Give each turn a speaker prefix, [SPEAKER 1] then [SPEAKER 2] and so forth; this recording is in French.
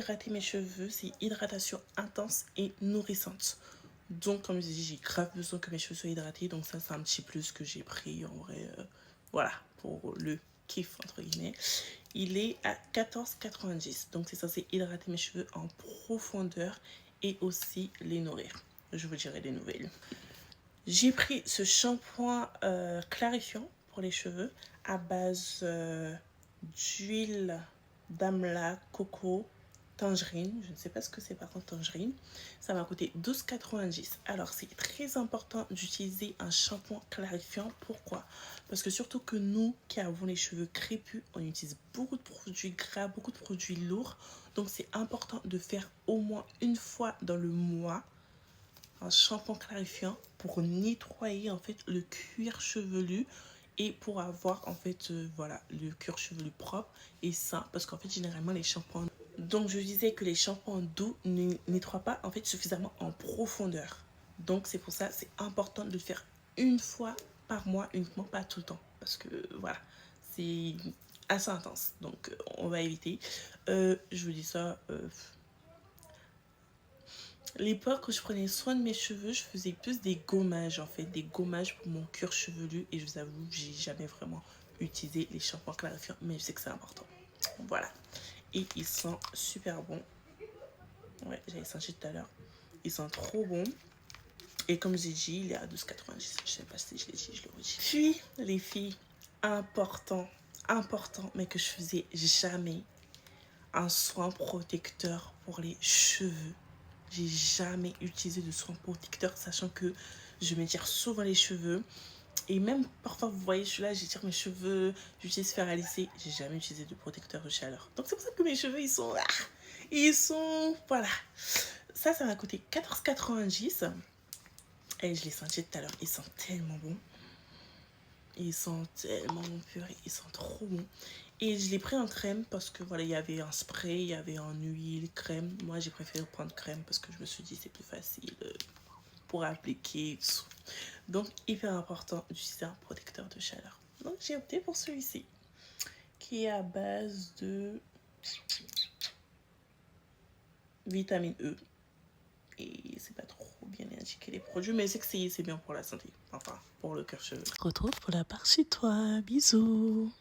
[SPEAKER 1] Hydrater mes cheveux, c'est hydratation intense et nourrissante. Donc, comme je dis, j'ai grave besoin que mes cheveux soient hydratés. Donc, ça, c'est un petit plus que j'ai pris en vrai. Voilà, pour le kiff, entre guillemets. Il est à 14,90. Donc, c'est censé hydrater mes cheveux en profondeur et aussi les nourrir. Je vous dirai des nouvelles. J'ai pris ce shampoing clarifiant pour les cheveux à base d'huile d'amla, coco, tangerine. Je ne sais pas ce que c'est par contre tangerine. Ça m'a coûté 12,90. Alors c'est très important d'utiliser un shampoing clarifiant. Pourquoi? Parce que surtout que nous qui avons les cheveux crépus, on utilise beaucoup de produits gras, beaucoup de produits lourds. Donc c'est important de faire au moins une fois dans le mois un shampoing clarifiant pour nettoyer en fait le cuir chevelu et pour avoir en fait voilà le cuir chevelu propre et sain, parce qu'en fait généralement les shampoings, donc je disais que les shampoings doux ne nettoient pas en fait suffisamment en profondeur. Donc c'est pour ça c'est important de le faire une fois par mois, uniquement, pas tout le temps, parce que voilà c'est assez intense, donc on va éviter. Je vous dis ça, l'époque où je prenais soin de mes cheveux, je faisais plus des gommages en fait, des gommages pour mon cuir chevelu, et je vous avoue que j'ai jamais vraiment utilisé les shampoings clarifiants, mais je sais que c'est important. Voilà. Et ils sont super bons. Ouais, j'avais senti tout à l'heure. Ils sont trop bons. Et comme j'ai dit, il est à 12,90. Je sais pas si je l'ai dit, je le redis. Puis, les filles, important, mais que je faisais jamais, un soin protecteur pour les cheveux. J'ai jamais utilisé de soin protecteur, sachant que je m'étire souvent les cheveux. Et même parfois, vous voyez, je suis là, j'étire mes cheveux, j'utilise fer à lisser. J'ai jamais utilisé de protecteur de chaleur. Donc c'est pour ça que mes cheveux, voilà. Ça m'a coûté 14,90. Et je l'ai senti tout à l'heure, ils sont tellement bons. Ils sont tellement bons, purée, ils sont trop bons. Et je l'ai pris en crème parce que voilà, il y avait un spray, il y avait en huile, crème. Moi, j'ai préféré prendre crème parce que je me suis dit c'est plus facile pour appliquer. Donc, hyper important d'utiliser un protecteur de chaleur. Donc, j'ai opté pour celui-ci qui est à base de vitamine E. Et c'est pas trop bien indiqué les produits, mais c'est que c'est bien pour la santé. Enfin, pour le cuir chevelu. Je te retrouve pour la part chez toi. Bisous.